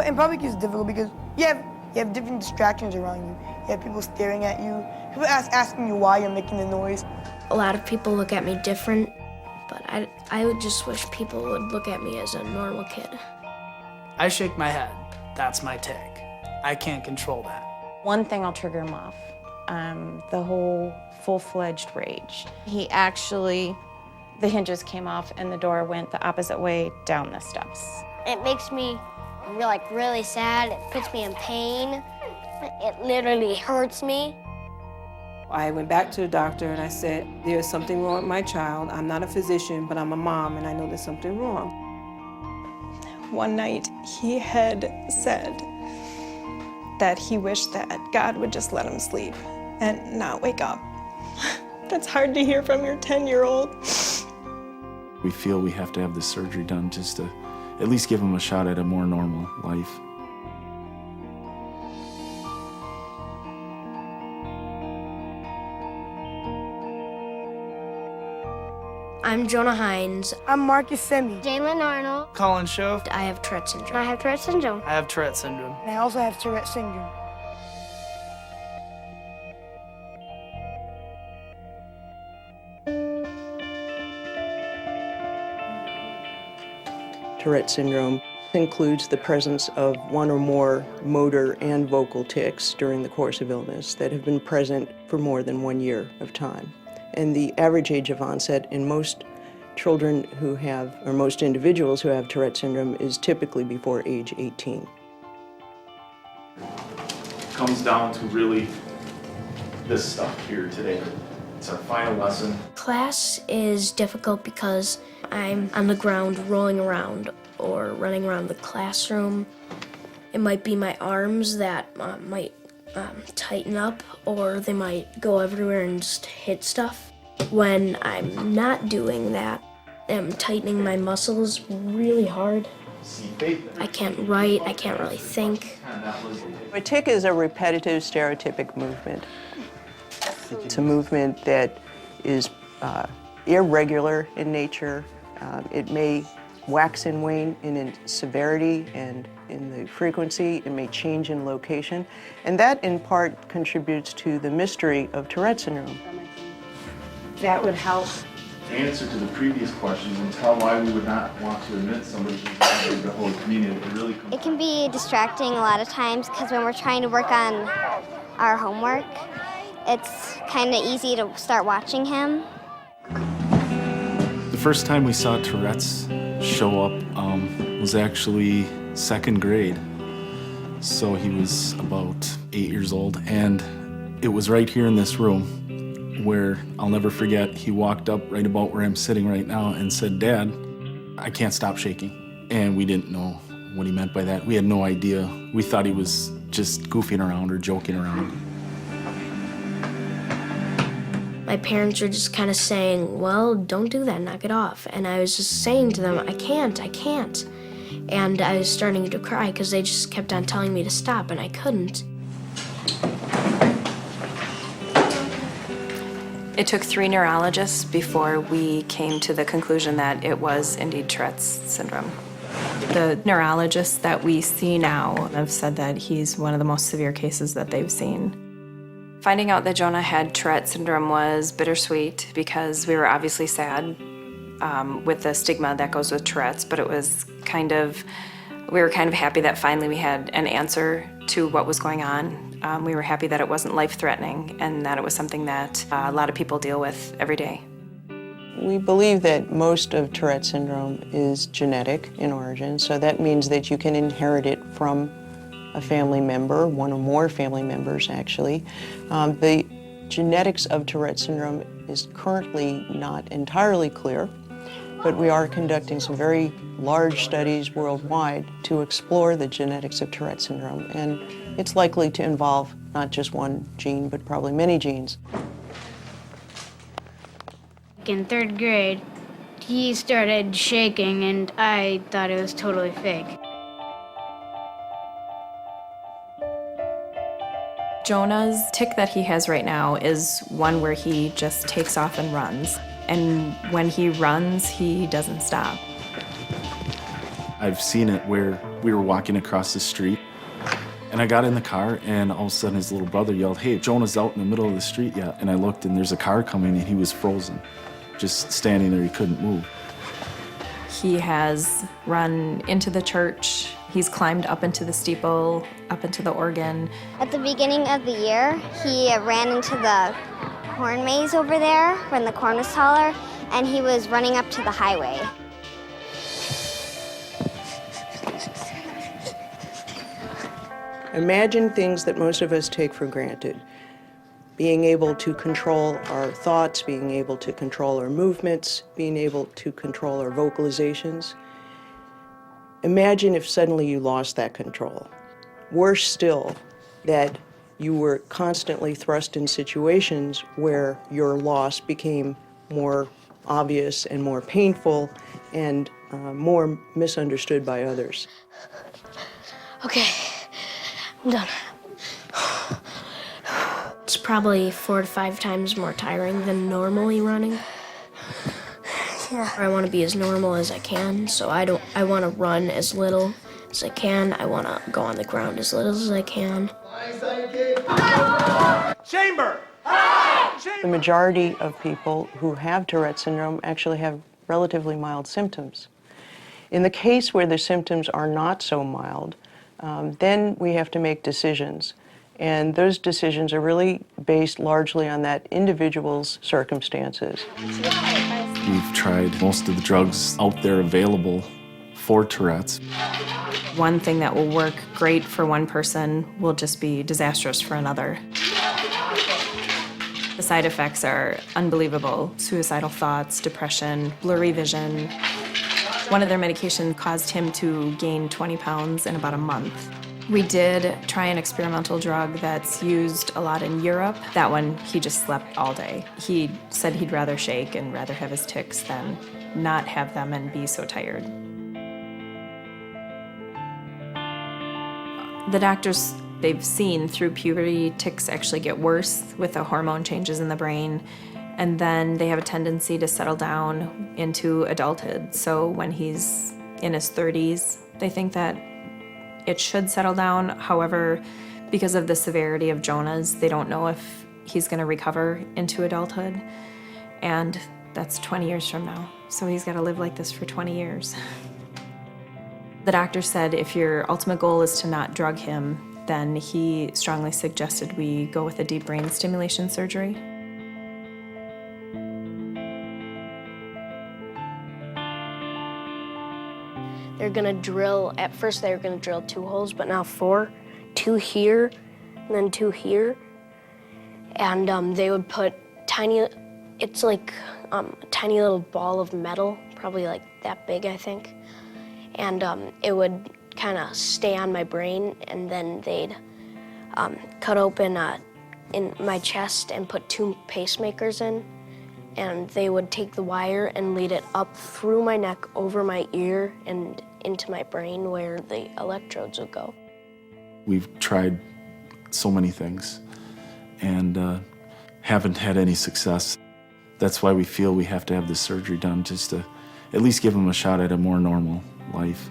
in public is difficult because you have different distractions around you. You have people staring at you, people asking you why you're making the noise. A lot of people look at me different, but I would just wish people would look at me as a normal kid. I shake my head. That's my take. I can't control that. One thing will trigger him off, the whole full-fledged rage. He actually, the hinges came off and the door went the opposite way down the steps. It makes me really sad. It puts me in pain. It literally hurts me. I went back to the doctor and I said, there's something wrong with my child. I'm not a physician, but I'm a mom and I know there's something wrong. One night he had said that he wished that God would just let him sleep and not wake up. That's hard to hear from your 10-year-old. We feel we have to have this surgery done just to at least give him a shot at a more normal life. I'm Jonah Hines. I'm Marcus Semi. Jalen Arnold. Colin Schoaf. I have Tourette syndrome. I have Tourette syndrome. I have Tourette syndrome. And I also have Tourette syndrome. Tourette syndrome includes the presence of one or more motor and vocal tics during the course of illness that have been present for more than 1 year of time. And the average age of onset in most children who have, or most individuals who have Tourette syndrome is typically before age 18. It comes down to really this stuff here today. It's our final lesson. Class is difficult because I'm on the ground rolling around or running around the classroom. It might be my arms that might tighten up, or they might go everywhere and just hit stuff. When I'm not doing that, I'm tightening my muscles really hard. I can't write, I can't really think. A tic is a repetitive stereotypic movement. It's a movement that is irregular in nature. It may wax and wane in severity and in the frequency. It may change in location. And that, in part, contributes to the mystery of Tourette syndrome. That would help. Answer to the previous questions and tell why we would not want to admit somebody to the whole community. It can be distracting a lot of times because when we're trying to work on our homework, it's kind of easy to start watching him. The first time we saw Tourette's show up was actually 2nd grade. So he was about 8 years old, and it was right here in this room where I'll never forget, he walked up right about where I'm sitting right now and said, "Dad, I can't stop shaking." And we didn't know what he meant by that. We had no idea. We thought he was just goofing around or joking around. My parents were just kind of saying, well, don't do that, knock it off. And I was just saying to them, I can't. And I was starting to cry because they just kept on telling me to stop, and I couldn't. It took 3 neurologists before we came to the conclusion that it was indeed Tourette's syndrome. The neurologists that we see now have said that he's one of the most severe cases that they've seen. Finding out that Jonah had Tourette syndrome was bittersweet because we were obviously sad with the stigma that goes with Tourette's, but it was we were kind of happy that finally we had an answer to what was going on. We were happy that it wasn't life-threatening and that it was something that a lot of people deal with every day. We believe that most of Tourette syndrome is genetic in origin, so that means that you can inherit it from a family member, one or more family members actually. The genetics of Tourette syndrome is currently not entirely clear, but we are conducting some very large studies worldwide to explore the genetics of Tourette syndrome, and it's likely to involve not just one gene, but probably many genes. In 3rd grade, he started shaking and I thought it was totally fake. Jonah's tic that he has right now is one where he just takes off and runs. And when he runs, he doesn't stop. I've seen it where We were walking across the street, and I got in the car, and all of a sudden his little brother yelled, "Hey, Jonah's out in the middle of the street yet?" And I looked, and there's a car coming, and he was frozen, just standing there. He couldn't move. He has run into the church. He's climbed up into the steeple, up into the organ. At the beginning of the year, he ran into the corn maze over there when the corn was taller, and he was running up to the highway. Imagine things that most of us take for granted. Being able to control our thoughts, being able to control our movements, being able to control our vocalizations. Imagine if suddenly you lost that control. Worse still, that you were constantly thrust in situations where your loss became more obvious and more painful and more misunderstood by others. Okay, I'm done. It's probably 4 to 5 times more tiring than normally running. Yeah. I want to be as normal as I can, so I want to run as little as I can. I want to go on the ground as little as I can. Chamber! The majority of people who have Tourette syndrome actually have relatively mild symptoms. In the case where the symptoms are not so mild, then we have to make decisions. And those decisions are really based largely on that individual's circumstances. We've tried most of the drugs out there available for Tourette's. One thing that will work great for one person will just be disastrous for another. The side effects are unbelievable. Suicidal thoughts, depression, blurry vision. One of their medications caused him to gain 20 pounds in about a month. We did try an experimental drug that's used a lot in Europe. That one, he just slept all day. He said he'd rather shake and rather have his tics than not have them and be so tired. The doctors, they've seen through puberty, tics actually get worse with the hormone changes in the brain, and then they have a tendency to settle down into adulthood. So when he's in his 30s, they think that it should settle down. However, because of the severity of Jonah's, they don't know if he's going to recover into adulthood. And that's 20 years from now. So he's got to live like this for 20 years. The doctor said if your ultimate goal is to not drug him, then he strongly suggested we go with a deep brain stimulation surgery. They're gonna drill, at first they were gonna drill 2 holes, but now 4. 2 here, and then 2 here. And they would put tiny, it's like a tiny little ball of metal, probably like that big, I think. And it would kind of stay on my brain, and then they'd cut open in my chest and put 2 pacemakers in. And they would take the wire and lead it up through my neck, over my ear, and into my brain where the electrodes would go. We've tried so many things and haven't had any success. That's why we feel we have to have this surgery done, just to at least give him a shot at a more normal life.